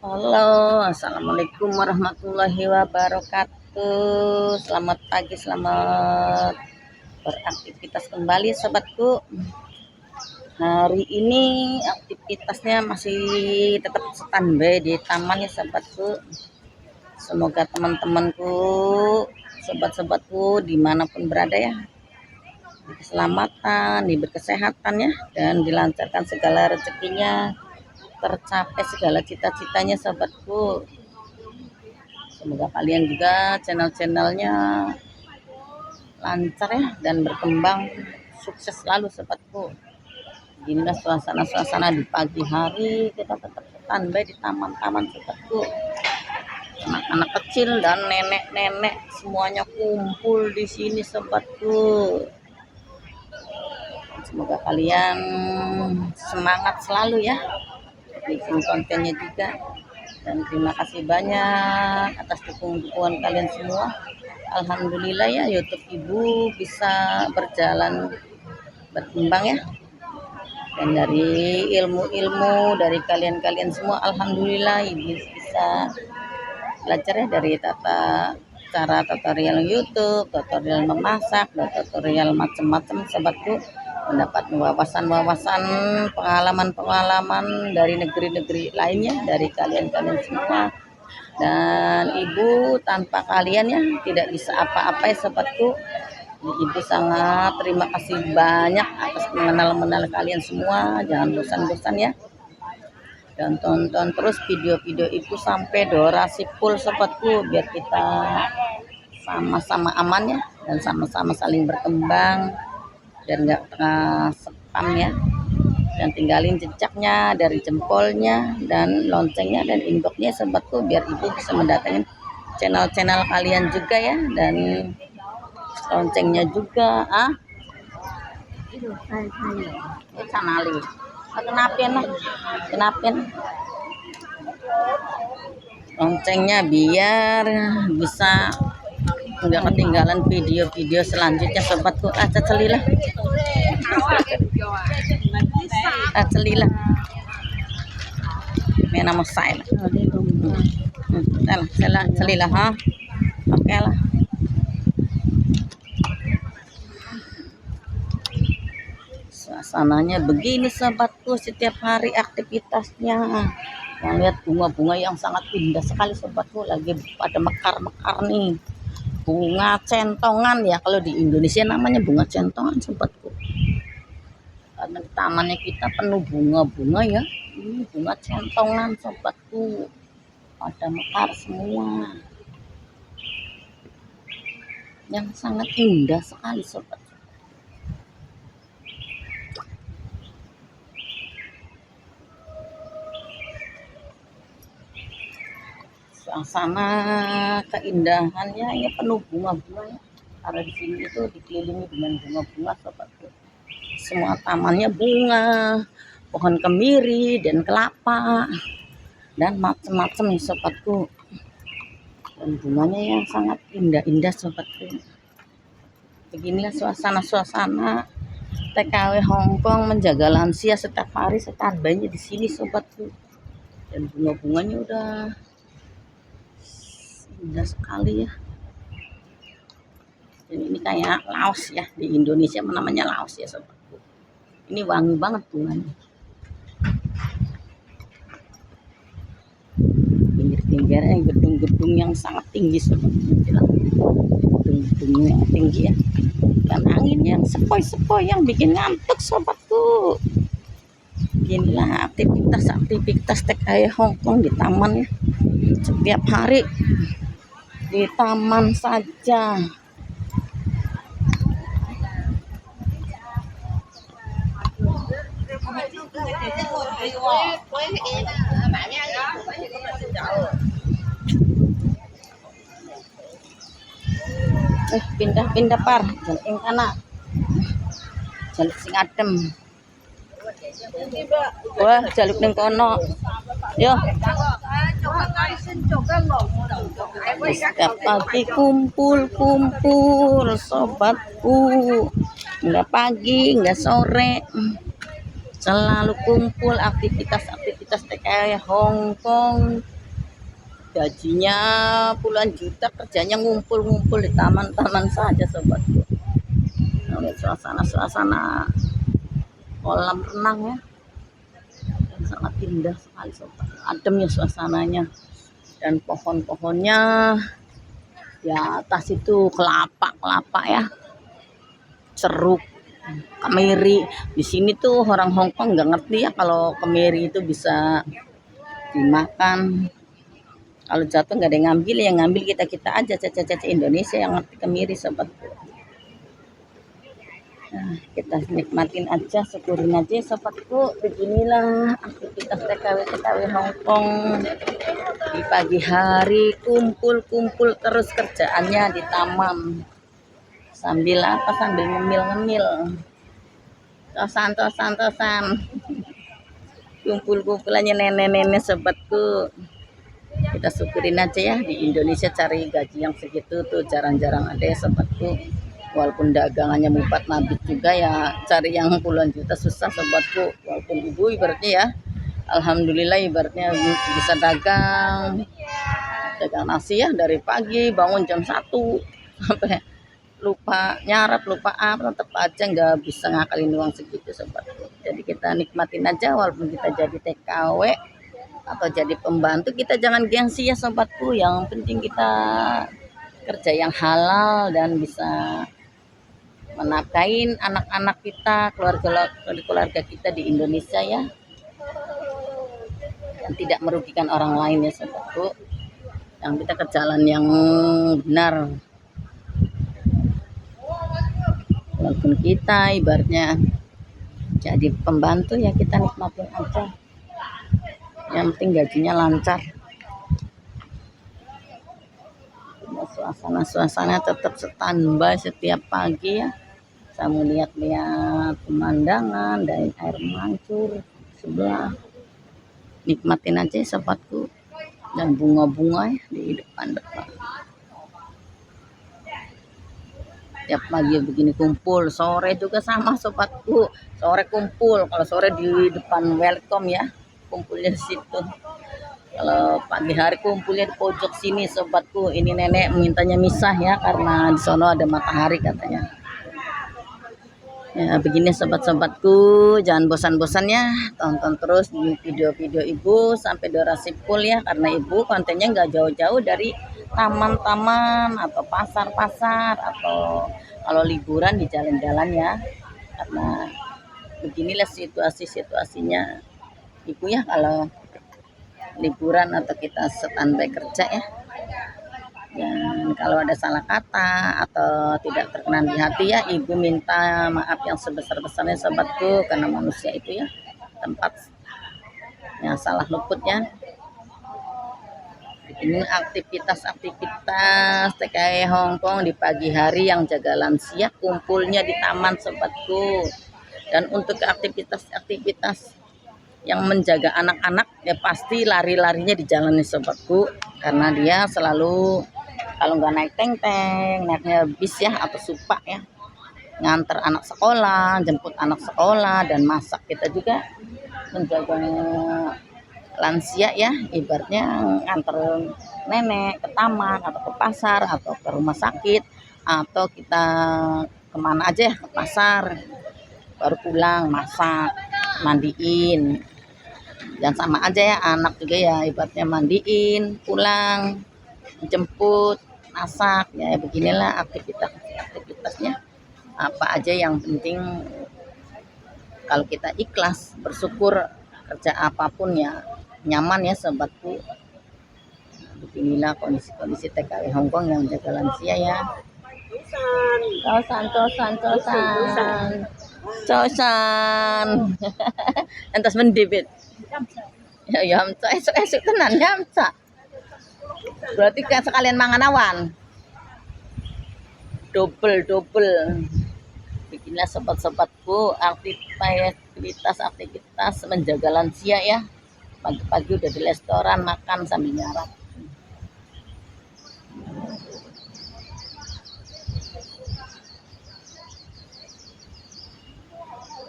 Halo, assalamualaikum warahmatullahi wabarakatuh. Selamat pagi, selamat beraktivitas kembali, sobatku. Hari ini aktivitasnya masih tetap standby di taman ya, sobatku. Semoga teman-temanku, sobat-sobatku dimanapun berada ya, keselamatan, diberi kesehatan ya, dan dilancarkan segala rezekinya, tercapai segala cita-citanya, sobatku. Semoga kalian juga channel-channelnya lancar ya dan berkembang, sukses selalu, sobatku. Inilah suasana-suasana di pagi hari, kita tetap standby di taman-taman, sobatku. Anak-anak kecil dan nenek-nenek semuanya kumpul di sini, sobatku. Semoga kalian semangat selalu ya bikin kontennya juga, dan terima kasih banyak atas dukungan kalian semua. Alhamdulillah ya, YouTube Ibu bisa berjalan berkembang ya, dan dari ilmu-ilmu dari kalian-kalian semua, alhamdulillah Ibu bisa belajar ya, dari cara tutorial YouTube, tutorial memasak, dan tutorial macam-macam, sobatku. Mendapat wawasan-wawasan, pengalaman-pengalaman dari negeri-negeri lainnya, dari kalian-kalian semua. Dan Ibu tanpa kalian ya tidak bisa apa-apa ya, sobatku. Ibu sangat terima kasih banyak atas mengenal kalian semua. Jangan bosan-bosan ya, dan tonton terus video-video itu sampai durasi full, sobatku, biar kita sama-sama aman ya, dan sama-sama saling berkembang, dan nggak spam ya. Dan tinggalin jejaknya dari jempolnya dan loncengnya dan inboxnya, sobatku, biar Ibu bisa mendatangin channel-channel kalian juga ya, dan loncengnya juga. Canali kenapin loncengnya biar bisa nggak ketinggalan video-video selanjutnya, sobatku. Celilah nama saya celilah ha. Oke lah, suasananya begini, sobatku, setiap hari aktivitasnya. Yang lihat bunga-bunga yang sangat indah sekali, sobatku, lagi pada mekar-mekar nih. Bunga centongan ya, kalau di Indonesia namanya bunga centongan, sobatku. Karena tamannya kita penuh bunga-bunga ya. Ini bunga centongan, sobatku, pada mekar semua, yang sangat indah sekali, sobat. Suasana keindahannya ya penuh bunga-bunga ya. Karena di sini itu dikelilingi dengan bunga-bunga, sobatku. Semua tamannya bunga, pohon kemiri dan kelapa dan macam-macam ya, sobatku. Dan bunganya yang sangat indah-indah, sobatku. Beginilah suasana-suasana TKW Hongkong menjaga lansia setiap hari standby-nya di sini, sobatku. Dan bunga-bunganya udah indah sekali ya. Dan ini kayak laos ya, di Indonesia namanya laos ya, sobatku. Ini wangi banget bunganya. Pinggir-pinggirnya gedung-gedung yang sangat tinggi, sobatku. Gedung-gedung yang tinggi ya, dan angin yang sepoi-sepoi yang bikin ngantuk, sobatku. Inilah aktivitas TKW Hongkong di taman ya. Setiap hari di taman saja. Pindah par jaluk kana jaluk sing adem. Wah, jaluk ning kono yo. Setiap pagi kumpul, sobatku. Enggak pagi, enggak sore, selalu kumpul. Aktivitas TKW Hongkong gajinya puluhan juta, kerjanya ngumpul-ngumpul di taman-taman saja sobatku. Nah, lihat suasana kolam renang ya, yang sangat indah sekali sobat. Adem ya suasananya, dan pohon-pohonnya di atas itu kelapa ya, ceruk, kemiri. Di sini tuh orang Hongkong nggak ngerti ya kalau kemiri itu bisa dimakan. Kalau jatuh nggak ada yang ngambil, yang ngambil kita aja, caca Indonesia yang ngerti kemiri sobat. Nah, kita nikmatin aja, syukurin aja sobatku. Beginilah aktivitas TKW Hongkong di pagi hari, kumpul terus kerjaannya di taman. Sambil apa? Sambil ngemil. Tosan. Kumpul-kumpulannya nenek-nenek sobatku. Kita syukurin aja ya, di Indonesia cari gaji yang segitu tuh jarang-jarang ada ya sobatku. Walaupun dagangannya mupat nabit juga ya, cari yang puluhan juta susah sobatku. Walaupun ibu ibaratnya ya, alhamdulillah ibaratnya bisa dagang nasi ya, dari pagi bangun jam 1 sampai lupa nyarap, lupa apa, tetap aja nggak bisa ngakalin uang segitu sobatku. Jadi kita nikmatin aja, walaupun kita jadi TKW atau jadi pembantu, kita jangan gengsi ya sobatku. Yang penting kita kerja yang halal dan bisa menafkahin anak-anak kita, keluarga kita di Indonesia ya, dan tidak merugikan orang lain ya sobatku. Yang kita ke jalan yang benar, walaupun kita ibaratnya jadi pembantu ya, kita nikmatin aja, yang penting gajinya lancar. Suasana tetap standby setiap pagi ya. Saya mau lihat pemandangan dari air mancur sebelah. Nikmatin aja sobatku, dan bunga-bunga ya di depan. Tiap pagi begini kumpul, sore juga sama sobatku. Sore kumpul, kalau sore di depan welcome ya, kumpulnya di situ. Kalau pagi hari kumpulnya di pojok sini sobatku. Ini nenek mintanya misah ya, karena di sono ada matahari katanya. Ya begini sobat-sobatku, jangan bosan-bosan ya, tonton terus di video-video ibu sampai durasi full ya, karena ibu kontennya nggak jauh-jauh dari taman-taman atau pasar-pasar, atau kalau liburan di jalan-jalan ya. Karena beginilah situasinya ibu ya, kalau liburan atau kita standby kerja ya. Dan kalau ada salah kata atau tidak terkenan di hati ya, ibu minta maaf yang sebesar-besarnya sobatku, karena manusia itu ya tempat yang salah luputnya. Ini aktivitas TKI Hongkong di pagi hari yang jaga lansia kumpulnya di taman sobatku. Dan untuk aktivitas yang menjaga anak-anak ya, pasti lari-larinya di jalan nih sobatku, karena dia selalu kalau nggak naik teng-teng, naiknya bis ya atau supak ya, ngantar anak sekolah, jemput anak sekolah, dan masak. Kita juga menjaga lansia ya, ibaratnya ngantar nenek ke taman atau ke pasar atau ke rumah sakit, atau kita kemana aja ya, ke pasar, baru pulang masak, mandiin. Dan sama aja ya, anak juga ya ibaratnya mandiin, pulang, jemput, masak ya. Beginilah aktivitasnya. Apa aja yang penting kalau kita ikhlas, bersyukur, kerja apapun ya nyaman ya sobatku. Beginilah kondisi TKW Hongkong yang jaga lansia ya. Cosan entas mendibit ya esok tenan yamca. Berarti kan sekalian mangan awan. Double. Bikinlah sobat-sobatku aktivitas menjaga lansia ya. Pagi-pagi udah di restoran makan sambil nyarap.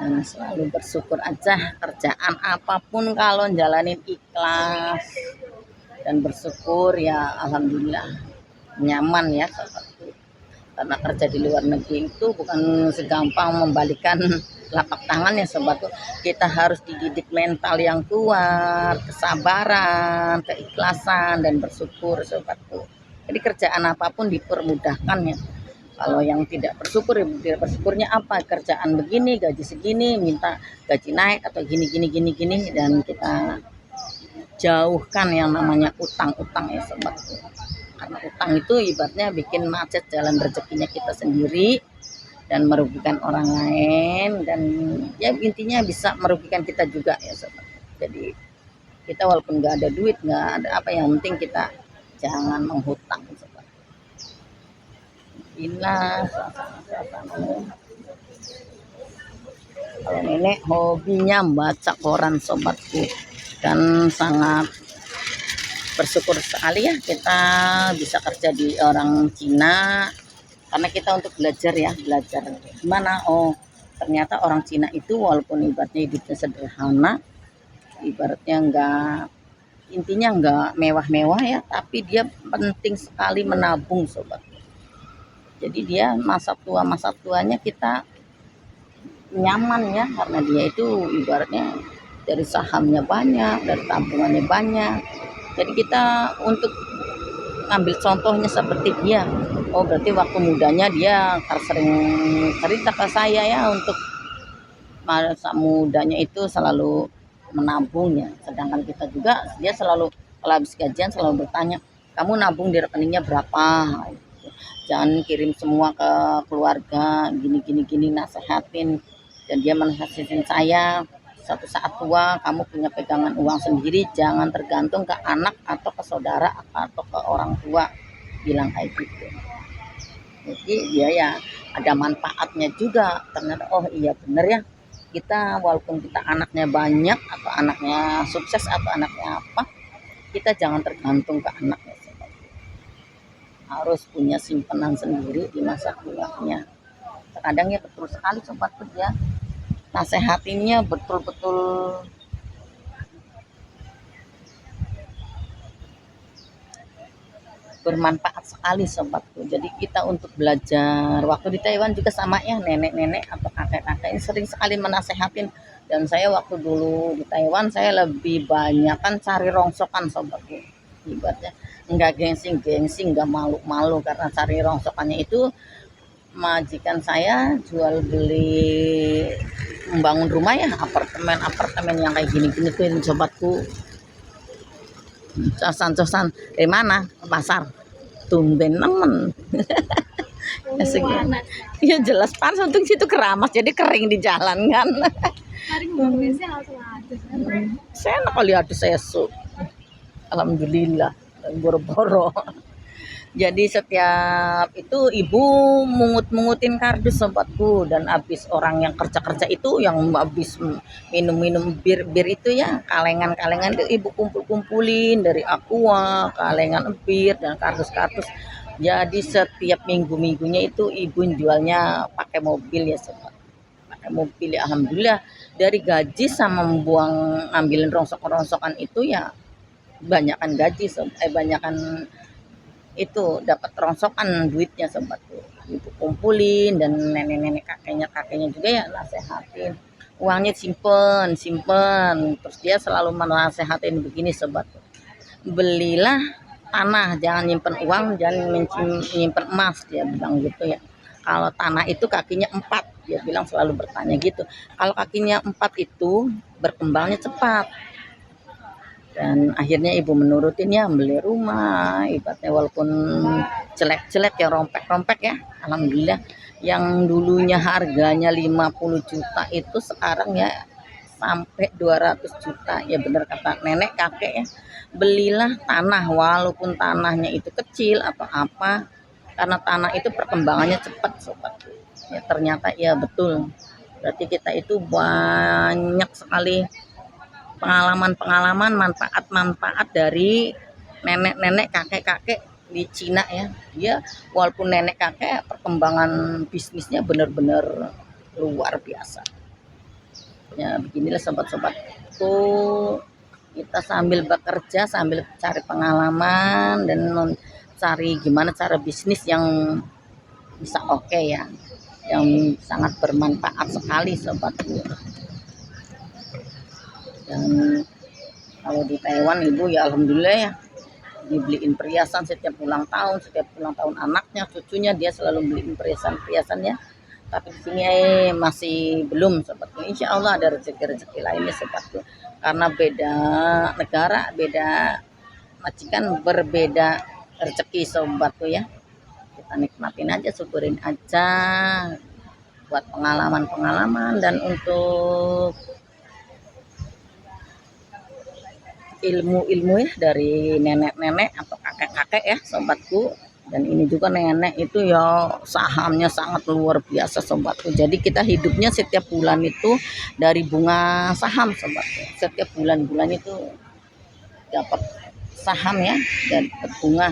Dan selalu bersyukur aja, kerjaan apapun kalau jalanin ikhlas. dan bersyukur ya, alhamdulillah nyaman ya sobatku. Karena kerja di luar negeri itu bukan segampang membalikan telapak tangan ya sobatku. Kita harus dididik mental yang kuat, kesabaran, keikhlasan, dan bersyukur sobatku. Jadi kerjaan apapun dipermudahkan ya. Kalau yang tidak bersyukur, tidak bersyukurnya apa? Kerjaan begini, gaji segini, minta gaji naik atau gini gini gini gini, dan kita jauhkan yang namanya utang-utang ya sobatku. Karena utang itu ibaratnya bikin macet jalan rezekinya kita sendiri dan merugikan orang lain, dan ya intinya bisa merugikan kita juga ya sobat. Jadi kita walaupun nggak ada duit, nggak ada apa, yang penting kita jangan menghutang sobat. Inilah suasana. Kalau nenek hobinya baca koran sobatku, dan sangat bersyukur sekali ya kita bisa kerja di orang Cina, karena kita untuk belajar ya, belajar gimana, oh ternyata orang Cina itu walaupun ibaratnya hidupnya sederhana, ibaratnya intinya enggak mewah-mewah ya, tapi dia penting sekali menabung sobat. Jadi dia masa tuanya kita nyaman ya, karena dia itu ibaratnya dari sahamnya banyak, dari tabungannya banyak. Jadi kita untuk ngambil contohnya seperti dia, oh berarti waktu mudanya dia sering cerita ke saya ya, untuk masa mudanya itu selalu menabungnya. Sedangkan kita juga, dia selalu kalau habis gajian selalu bertanya, kamu nabung di rekeningnya berapa, jangan kirim semua ke keluarga, gini gini gini, nasehatin. Dan dia menasihatin saya, satu saat tua kamu punya pegangan uang sendiri, jangan tergantung ke anak atau ke saudara atau ke orang tua, bilang kayak gitu. Jadi dia ya ada manfaatnya juga, ternyata oh iya bener ya, kita walaupun kita anaknya banyak atau anaknya sukses atau anaknya apa, kita jangan tergantung ke anaknya, harus punya simpanan sendiri di masa tuanya. Terkadang ya betul sekali sobat kerja, nasehatinya betul-betul bermanfaat sekali sobatku. Jadi kita untuk belajar waktu di Taiwan juga sama ya, nenek-nenek atau kakek-kakek ini sering sekali menasehatin. Dan saya waktu dulu di Taiwan, saya lebih banyak kan cari rongsokan sobatku, ibaratnya nggak gengsi-gengsi, nggak malu-malu, karena cari rongsokannya itu majikan saya jual beli membangun rumah ya, apartemen yang kayak gini-gini tuh sobatku. Cosan-cosan dari mana? Pasar. Tumben nemen. Iya jelas panas, untung situ keramas jadi kering di jalan kan. Saya enak kali ada saya alhamdulillah, boro-boro. Jadi setiap itu ibu mungutin kardus sobatku, dan habis orang yang kerja itu, yang habis minum bir itu ya, kalengan itu ibu kumpulin dari aqua, kalengan bir dan kardus. Jadi setiap minggunya itu ibu jualnya pakai mobil ya sobat, pakai mobil ya, alhamdulillah dari gaji sama membuang ngambilin rongsokan itu ya banyakan gaji banyakan itu dapat rongsokan duitnya sobat tuh, itu kumpulin. Dan nenek-nenek kakeknya juga ya nasehatin, uangnya simpen, terus dia selalu menasehatin begini sobat tuh, belilah tanah, jangan nyimpen uang, jangan nyimpen emas, dia bilang gitu ya. Kalau tanah itu kakinya 4, dia bilang selalu bertanya gitu, kalau kakinya 4 itu berkembangnya cepat. Dan akhirnya ibu menurutin ya, beli rumah, ibaratnya walaupun jelek-jelek ya, rompek-rompek ya, alhamdulillah. Yang dulunya harganya 50 juta itu sekarang ya sampai 200 juta ya, bener kata nenek kakek ya. Belilah tanah walaupun tanahnya itu kecil atau apa, karena tanah itu perkembangannya cepat sobat ya. Ternyata ya betul, berarti kita itu banyak sekali pengalaman, manfaat dari nenek-nenek, kakek-kakek di Cina ya. Dia walaupun nenek kakek, perkembangan bisnisnya benar-benar luar biasa. Ya beginilah sobat-sobatku, kita kita sambil bekerja, sambil cari pengalaman dan cari gimana cara bisnis yang bisa oke ya, yang sangat bermanfaat sekali sobatku. Dan kalau di Taiwan ibu ya alhamdulillah ya, dibeliin perhiasan setiap ulang tahun anaknya, cucunya dia selalu beliin perhiasan-perhiasannya. Tapi di sini masih belum sobatku. Insya Allah ada rezeki-rezeki lainnya sobatku. Karena beda negara, beda majikan, berbeda rezeki sobatku ya. Kita nikmatin aja, syukurin aja buat pengalaman-pengalaman dan untuk ilmu-ilmu ya dari nenek-nenek atau kakek-kakek ya sobatku. Dan ini juga nenek itu ya sahamnya sangat luar biasa sobatku. Jadi kita hidupnya setiap bulan itu dari bunga saham sobatku. Setiap bulan-bulan itu dapat saham ya, dan dapat bunga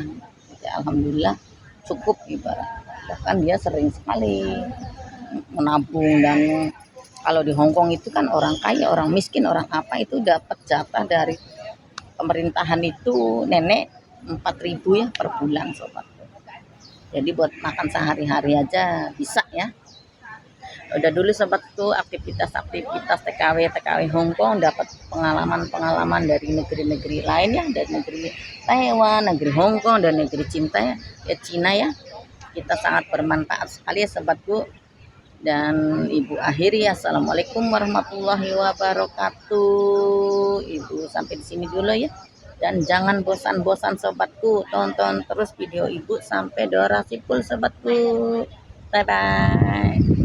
ya, alhamdulillah cukup ibarat. Bahkan dia sering sekali menabung. Dan kalau di Hongkong itu kan orang kaya, orang miskin, orang apa itu dapat jatah dari pemerintahan itu nenek 4.000 ya per bulan sobat. Jadi buat makan sehari-hari aja bisa ya. Udah dulu sobatku aktivitas TKW Hongkong, dapat pengalaman dari negeri-negeri lain ya, dari negeri Taiwan, negeri Hongkong, dan negeri cinta ya Cina ya. Kita sangat bermanfaat sekali ya sobatku. Dan ibu akhiri ya, assalamualaikum warahmatullahi wabarakatuh. Ibu sampai di sini dulu ya. Dan jangan bosan-bosan sobatku, tonton terus video ibu sampai durasi full sobatku. Bye bye.